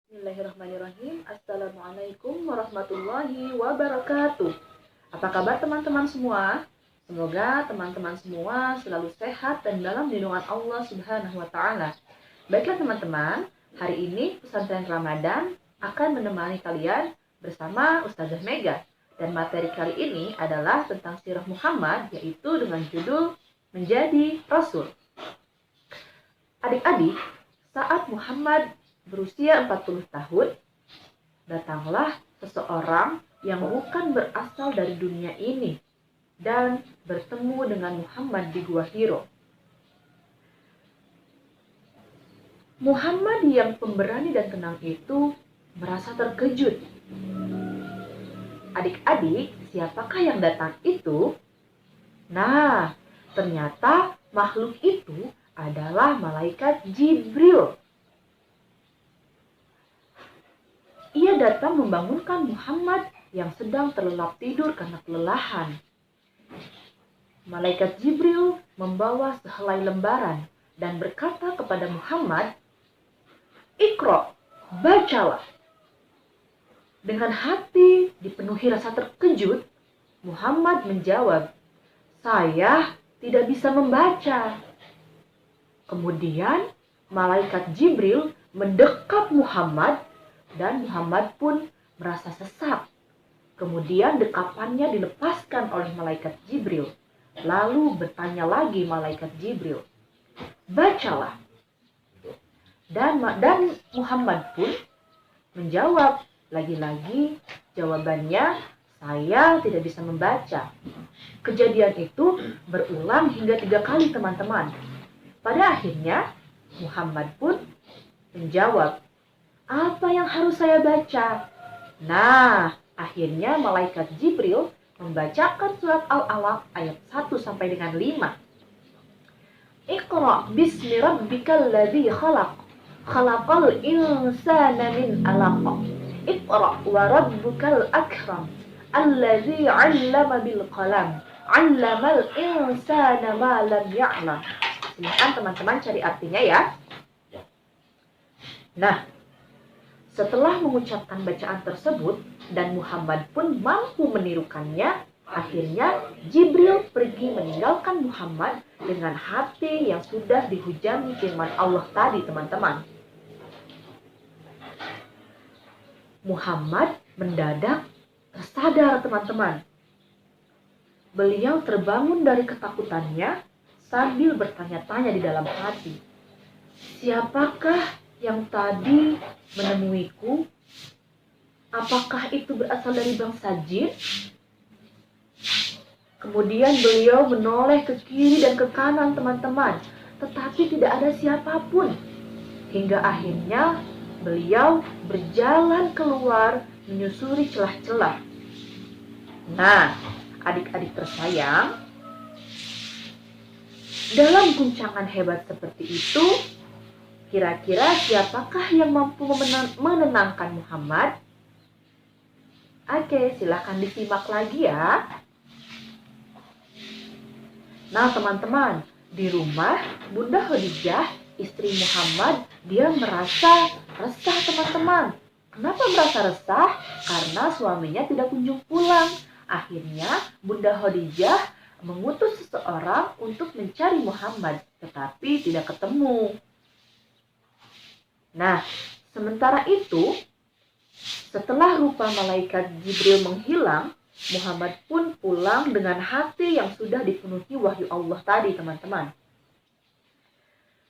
Bismillahirrahmanirrahim. Assalamualaikum warahmatullahi wabarakatuh. Apa kabar teman-teman semua? Semoga teman-teman semua selalu sehat dan dalam lindungan Allah Subhanahu wa taala. Baiklah teman-teman, hari ini pesantren Ramadan akan menemani kalian bersama Ustazah Mega. Dan materi kali ini adalah tentang sirah Muhammad, yaitu dengan judul Menjadi Rasul. Adik-adik, saat Muhammad berusia 40 tahun, datanglah seseorang yang bukan berasal dari dunia ini dan bertemu dengan Muhammad di Gua Hiro. Muhammad yang pemberani dan tenang itu merasa terkejut. Adik-adik, siapakah yang datang itu? Nah, ternyata makhluk itu adalah malaikat Jibril. Ia datang membangunkan Muhammad yang sedang terlelap tidur karena kelelahan. Malaikat Jibril membawa sehelai lembaran dan berkata kepada Muhammad, "Iqra, bacalah." Dengan hati dipenuhi rasa terkejut, Muhammad menjawab, "Saya tidak bisa membaca." Kemudian malaikat Jibril mendekap Muhammad dan Muhammad pun merasa sesak. Kemudian dekapannya dilepaskan oleh malaikat Jibril. Lalu bertanya lagi malaikat Jibril, "Bacalah." Dan Muhammad pun menjawab lagi-lagi jawabannya, "Saya tidak bisa membaca." Kejadian itu berulang hingga 3 kali teman-teman. Pada akhirnya Muhammad pun menjawab, "Apa yang harus saya baca?" Nah, akhirnya malaikat Jibril membacakan surat Al-Alaq ayat 1 sampai dengan 5. "Iqra bismi rabbikal ladzi khalaq. Khalaqal insana min 'alaq. Iqra wa rabbukal akram. Alladzi 'allama bil qalam. 'Allamal insana ma lam ya'lam." Silakan teman-teman cari artinya ya. Nah, setelah mengucapkan bacaan tersebut dan Muhammad pun mampu menirukannya, akhirnya Jibril pergi meninggalkan Muhammad dengan hati yang sudah dihujani firman Allah tadi, teman-teman. Muhammad mendadak tersadar, teman-teman. Beliau terbangun dari ketakutannya sambil bertanya-tanya di dalam hati, "Siapakah yang tadi menemuiku? Apakah itu berasal dari bangsa jin?" Kemudian beliau menoleh ke kiri dan ke kanan, teman-teman, tetapi tidak ada siapapun. Hingga akhirnya beliau berjalan keluar menyusuri celah-celah. Nah, adik-adik tersayang, dalam guncangan hebat seperti itu, kira-kira siapakah yang mampu menenangkan Muhammad? Oke, silakan disimak lagi ya. Nah, teman-teman, di rumah Bunda Khadijah, istri Muhammad, dia merasa resah, teman-teman. Kenapa merasa resah? Karena suaminya tidak kunjung pulang. Akhirnya Bunda Khadijah mengutus seseorang untuk mencari Muhammad, tetapi tidak ketemu. Nah, sementara itu, setelah rupa malaikat Jibril menghilang, Muhammad pun pulang dengan hati yang sudah dipenuhi wahyu Allah tadi, teman-teman.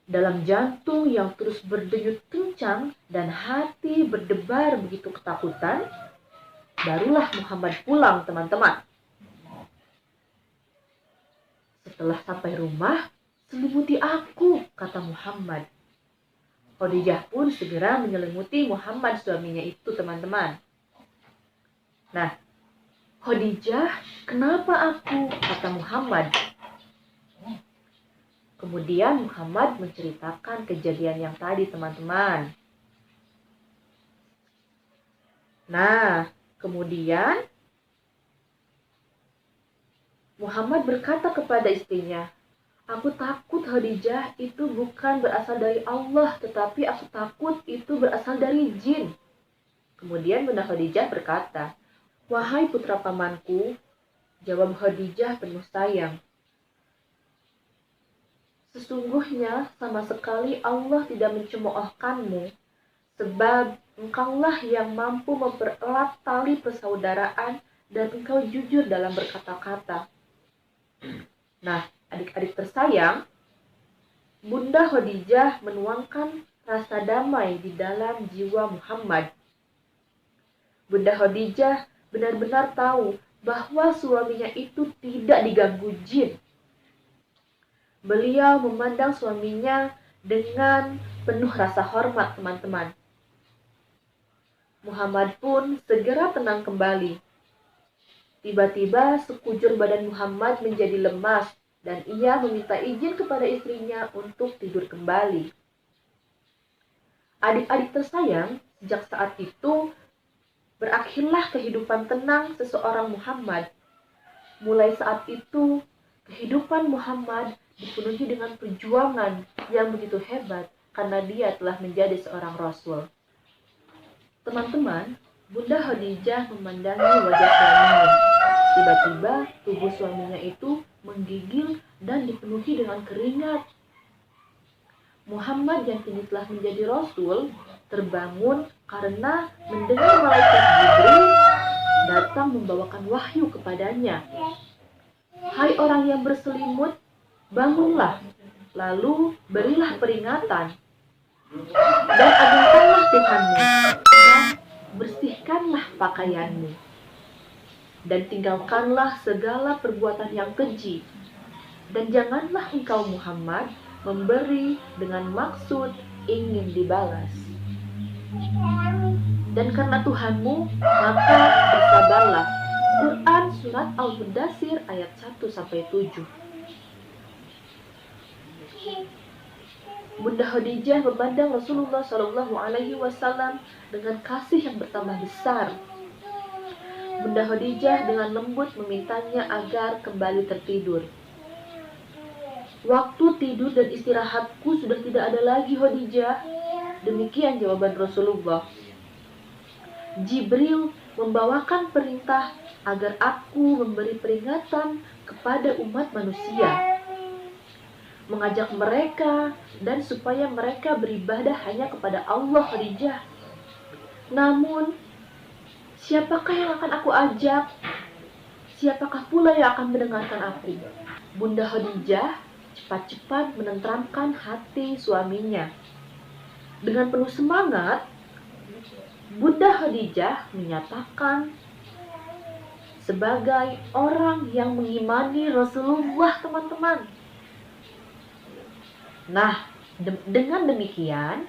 Dalam jantung yang terus berdenyut kencang dan hati berdebar begitu ketakutan, barulah Muhammad pulang, teman-teman. Setelah sampai rumah, "Selimuti aku," kata Muhammad. Khadijah pun segera menyelimuti Muhammad, suaminya itu, teman-teman. Nah, "Khadijah, kenapa aku?" kata Muhammad. Kemudian Muhammad menceritakan kejadian yang tadi, teman-teman. Nah, kemudian Muhammad berkata kepada istrinya, Aku takut Khadijah itu bukan berasal dari Allah, tetapi aku takut itu berasal dari jin. Kemudian Bunda Khadijah berkata, "Wahai putra pamanku," jawab Khadijah penuh sayang, "sesungguhnya sama sekali Allah tidak mencemoohkanmu, sebab engkaulah yang mampu mempererat tali persaudaraan dan engkau jujur dalam berkata-kata." Nah, adik-adik tersayang, Bunda Khadijah menuangkan rasa damai di dalam jiwa Muhammad. Bunda Khadijah benar-benar tahu bahwa suaminya itu tidak diganggu jin. Beliau memandang suaminya dengan penuh rasa hormat, teman-teman. Muhammad pun segera tenang kembali. Tiba-tiba sekujur badan Muhammad menjadi lemas dan ia meminta izin kepada istrinya untuk tidur kembali. Adik-adik tersayang, sejak saat itu berakhirlah kehidupan tenang seseorang Muhammad. Mulai saat itu, kehidupan Muhammad dipenuhi dengan perjuangan yang begitu hebat karena dia telah menjadi seorang Rasul. Teman-teman, Bunda Khadijah memandangi wajah suaminya. Tiba-tiba tubuh suaminya itu menggigil dan dipenuhi dengan keringat. Muhammad yang kini telah menjadi Rasul terbangun karena mendengar malaikat Jibril datang membawakan wahyu kepadanya. "Hai orang yang berselimut, bangunlah, lalu berilah peringatan, dan agungkanlah Tuhanmu, dan bersihkanlah pakaianmu, dan tinggalkanlah segala perbuatan yang keji, dan janganlah engkau Muhammad memberi dengan maksud ingin dibalas. Dan karena Tuhanmu, maka bersabarlah." Quran Surat Al-Mudaththir ayat 1-7. Bunda Khadijah memandang Rasulullah SAW dengan kasih yang bertambah besar. Bunda Khadijah dengan lembut memintanya agar kembali tertidur. "Waktu tidur dan istirahatku sudah tidak ada lagi, Khadijah." Demikian jawaban Rasulullah. "Jibril membawakan perintah agar aku memberi peringatan kepada umat manusia, mengajak mereka dan supaya mereka beribadah hanya kepada Allah, Khadijah. Namun, siapakah yang akan aku ajak? Siapakah pula yang akan mendengarkan aku?" Bunda Khadijah cepat-cepat menenteramkan hati suaminya. Dengan penuh semangat, Bunda Khadijah menyatakan sebagai orang yang mengimani Rasulullah, teman-teman. Nah, dengan demikian,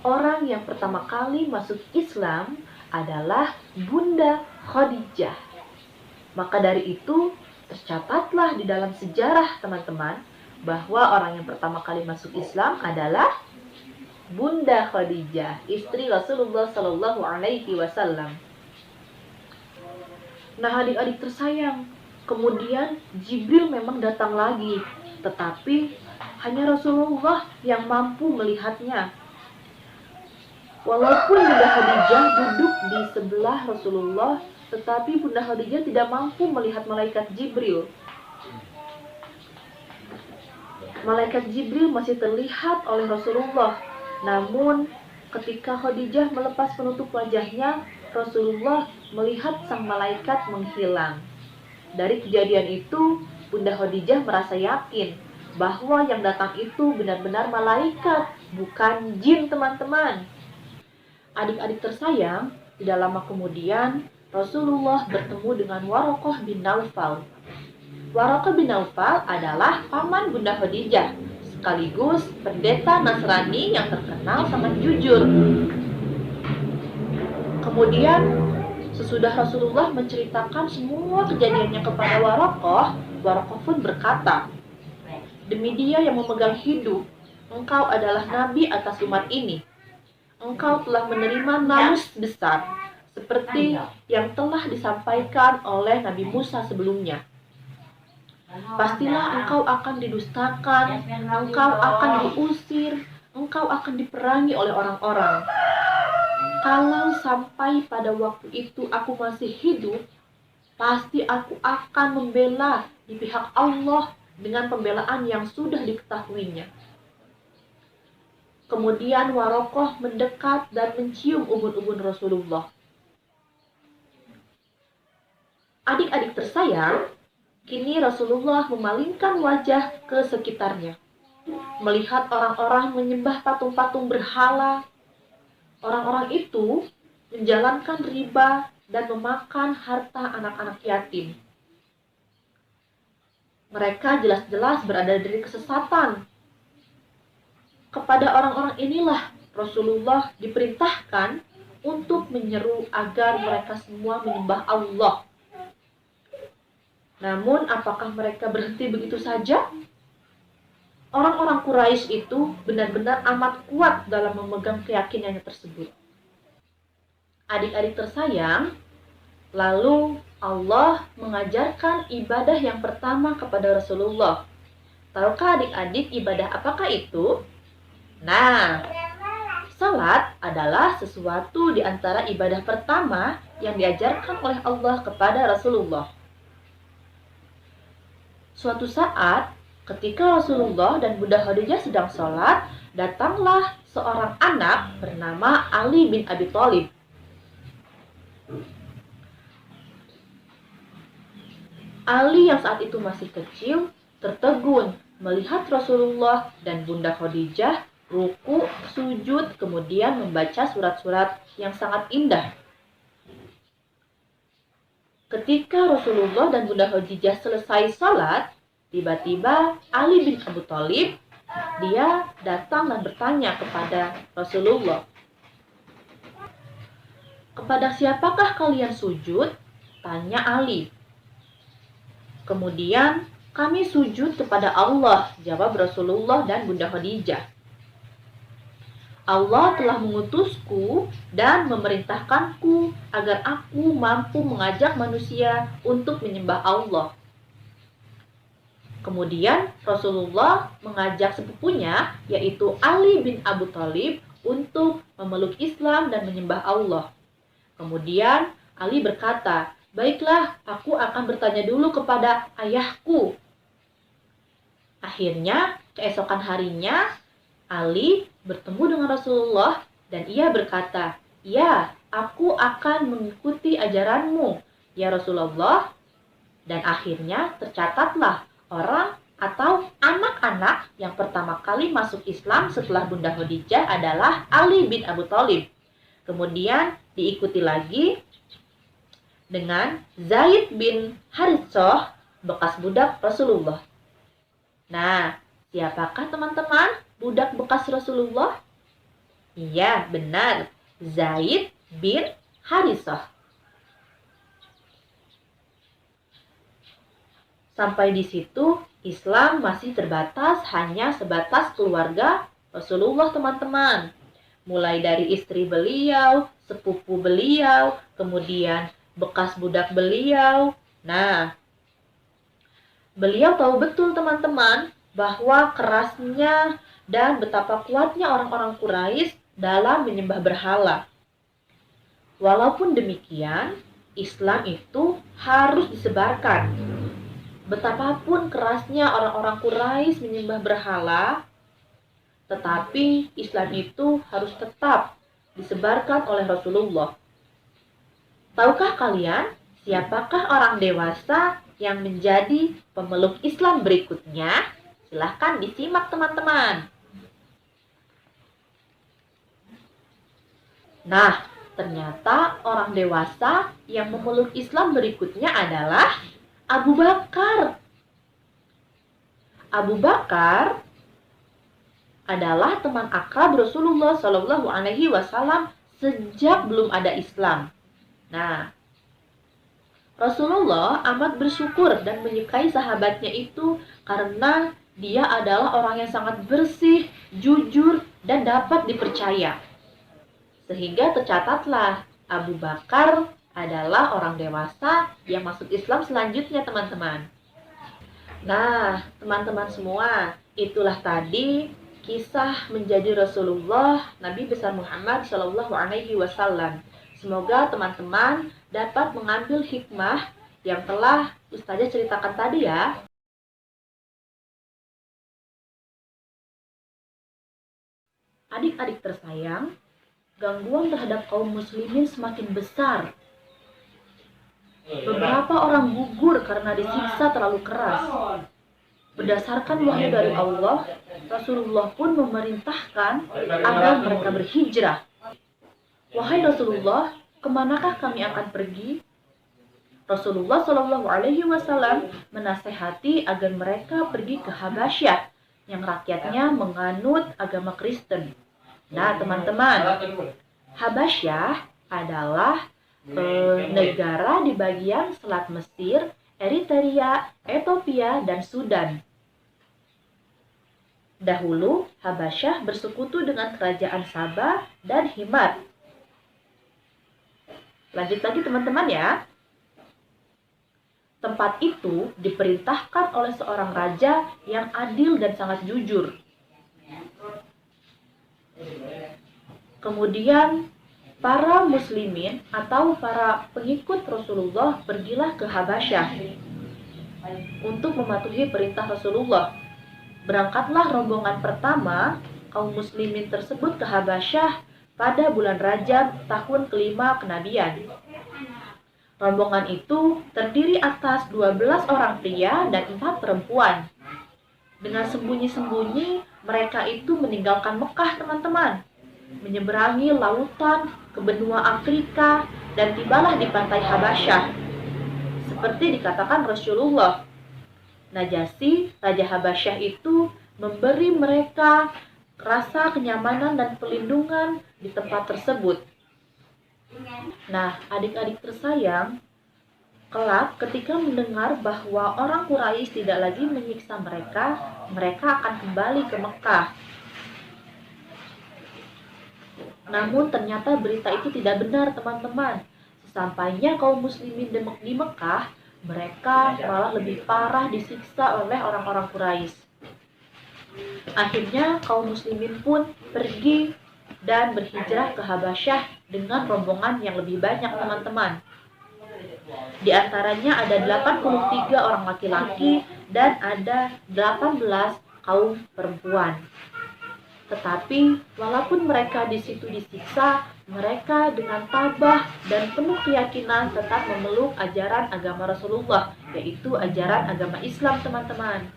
orang yang pertama kali masuk Islam adalah Bunda Khadijah. Maka dari itu, tercatatlah di dalam sejarah, teman-teman, bahwa orang yang pertama kali masuk Islam adalah Bunda Khadijah, istri Rasulullah SAW. Nah, adik-adik tersayang, kemudian Jibril memang datang lagi, tetapi hanya Rasulullah yang mampu melihatnya. Walaupun Bunda Khadijah duduk di sebelah Rasulullah, tetapi Bunda Khadijah tidak mampu melihat malaikat Jibril. Malaikat Jibril masih terlihat oleh Rasulullah. Namun, ketika Khadijah melepas penutup wajahnya, Rasulullah melihat sang malaikat menghilang. Dari kejadian itu, Bunda Khadijah merasa yakin bahwa yang datang itu benar-benar malaikat, bukan jin, teman-teman. Adik-adik tersayang, tidak lama kemudian, Rasulullah bertemu dengan Waraqah bin Naufal. Waraqah bin Naufal adalah paman Bunda Khadijah, sekaligus pendeta Nasrani yang terkenal sangat jujur. Kemudian, sesudah Rasulullah menceritakan semua kejadiannya kepada Waraqah, Waraqah pun berkata, "Demi Dia yang memegang hidup, engkau adalah nabi atas umat ini. Engkau telah menerima namus besar, seperti yang telah disampaikan oleh Nabi Musa sebelumnya. Pastilah engkau akan didustakan, engkau akan diusir, engkau akan diperangi oleh orang-orang. Kalau sampai pada waktu itu aku masih hidup, pasti aku akan membela di pihak Allah dengan pembelaan yang sudah diketahuinya. Kemudian Warokoh mendekat dan mencium ubun-ubun Rasulullah. Adik-adik tersayang, kini Rasulullah memalingkan wajah ke sekitarnya. Melihat orang-orang menyembah patung-patung berhala, orang-orang itu menjalankan riba dan memakan harta anak-anak yatim. Mereka jelas-jelas berada di kesesatan. Kepada orang-orang inilah Rasulullah diperintahkan untuk menyeru agar mereka semua menyembah Allah. Namun apakah mereka berhenti begitu saja? Orang-orang Quraisy itu benar-benar amat kuat dalam memegang keyakinannya tersebut. Adik-adik tersayang, lalu Allah mengajarkan ibadah yang pertama kepada Rasulullah. Tahukah adik-adik ibadah apakah itu? Nah, salat adalah sesuatu di antara ibadah pertama yang diajarkan oleh Allah kepada Rasulullah. Suatu saat, ketika Rasulullah dan Bunda Khadijah sedang sholat, datanglah seorang anak bernama Ali bin Abi Thalib. Ali yang saat itu masih kecil, tertegun melihat Rasulullah dan Bunda Khadijah ruku, sujud, kemudian membaca surat-surat yang sangat indah. Ketika Rasulullah dan Bunda Khadijah selesai sholat, tiba-tiba Ali bin Abi Thalib, dia datang dan bertanya kepada Rasulullah, "Kepada siapakah kalian sujud?" Tanya Ali. Kemudian, "Kami sujud kepada Allah," jawab Rasulullah dan Bunda Khadijah. Allah telah mengutusku dan memerintahkanku agar aku mampu mengajak manusia untuk menyembah Allah. Kemudian Rasulullah mengajak sepupunya, yaitu Ali bin Abi Thalib, untuk memeluk Islam dan menyembah Allah. Kemudian Ali berkata, "Baiklah, aku akan bertanya dulu kepada ayahku." Akhirnya, keesokan harinya, Ali bertemu dengan Rasulullah dan ia berkata, "Ya, aku akan mengikuti ajaranmu, ya Rasulullah." Dan akhirnya tercatatlah orang atau anak-anak yang pertama kali masuk Islam setelah Bunda Khadijah adalah Ali bin Abi Thalib. Kemudian diikuti lagi dengan Zaid bin Harithah, bekas budak Rasulullah. Nah, siapakah teman-teman budak bekas Rasulullah? Iya, benar. Zaid bin Harithah. Sampai di situ, Islam masih terbatas hanya sebatas keluarga Rasulullah, teman-teman. Mulai dari istri beliau, sepupu beliau, kemudian bekas budak beliau. Nah, beliau tahu betul, teman-teman, bahwa kerasnya dan betapa kuatnya orang-orang Quraisy dalam menyembah berhala. Walaupun demikian, Islam itu harus disebarkan. Betapapun kerasnya orang-orang Quraisy menyembah berhala, tetapi Islam itu harus tetap disebarkan oleh Rasulullah. Tahukah kalian siapakah orang dewasa yang menjadi pemeluk Islam berikutnya? Silahkan disimak, teman-teman. Nah, ternyata orang dewasa yang memeluk Islam berikutnya adalah Abu Bakar. Abu Bakar adalah teman akrab Rasulullah Shallallahu Alaihi Wasallam sejak belum ada Islam. Nah, Rasulullah amat bersyukur dan menyukai sahabatnya itu karena dia adalah orang yang sangat bersih, jujur, dan dapat dipercaya. Sehingga tercatatlah Abu Bakar adalah orang dewasa yang masuk Islam selanjutnya, teman-teman. Nah, teman-teman semua, itulah tadi kisah menjadi Rasulullah Nabi besar Muhammad Shallallahu Alaihi Wasallam. Semoga teman-teman dapat mengambil hikmah yang telah Ustazah ceritakan tadi ya. Adik-adik tersayang, gangguan terhadap kaum muslimin semakin besar. Beberapa orang gugur karena disiksa terlalu keras. Berdasarkan wahyu dari Allah, Rasulullah pun memerintahkan agar mereka berhijrah. Wahai Rasulullah, kemanakah kami akan pergi? Rasulullah Shallallahu Alaihi Wasallam menasehati agar mereka pergi ke Habasyah yang rakyatnya menganut agama Kristen. Nah, teman-teman, Habasyah adalah negara di bagian selat Mesir, Eritrea, Ethiopia, dan Sudan. Dahulu, Habasyah bersekutu dengan kerajaan Sabah dan Himar. Lanjut lagi teman-teman ya. Tempat itu diperintahkan oleh seorang raja yang adil dan sangat jujur. Kemudian para muslimin atau para pengikut Rasulullah pergilah ke Habasyah untuk mematuhi perintah Rasulullah. Berangkatlah rombongan pertama kaum muslimin tersebut ke Habasyah pada bulan Rajab tahun kelima kenabian. Rombongan itu terdiri atas 12 orang pria dan 4 perempuan. Dengan sembunyi-sembunyi, mereka itu meninggalkan Mekah, teman-teman. Menyeberangi lautan ke benua Afrika dan tibalah di pantai Habasyah. Seperti dikatakan Rasulullah, Najasyi, Raja Habasyah itu memberi mereka rasa kenyamanan dan perlindungan di tempat tersebut. Nah, adik-adik tersayang, kelak ketika mendengar bahwa orang Quraisy tidak lagi menyiksa mereka, mereka akan kembali ke Mekah. Namun ternyata berita itu tidak benar, teman-teman. Sesampainya kaum muslimin di Mekah, mereka malah lebih parah disiksa oleh orang-orang Quraisy. Akhirnya kaum muslimin pun pergi dan berhijrah ke Habasyah dengan rombongan yang lebih banyak, teman-teman. Di antaranya ada 83 orang laki-laki dan ada 18 kaum perempuan. Tetapi walaupun mereka di situ disiksa, mereka dengan tabah dan penuh keyakinan tetap memeluk ajaran agama Rasulullah, yaitu ajaran agama Islam, teman-teman.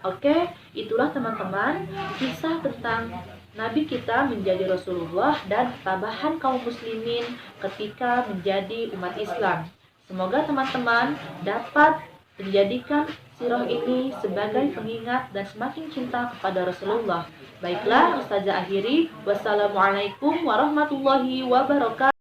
Oke, itulah teman-teman kisah tentang Nabi kita menjadi Rasulullah dan ketabahan kaum muslimin ketika menjadi umat Islam. Semoga teman-teman dapat menjadikan sirah ini sebagai pengingat dan semakin cinta kepada Rasulullah. Baiklah, Ustazah akhiri. Wassalamualaikum warahmatullahi wabarakatuh.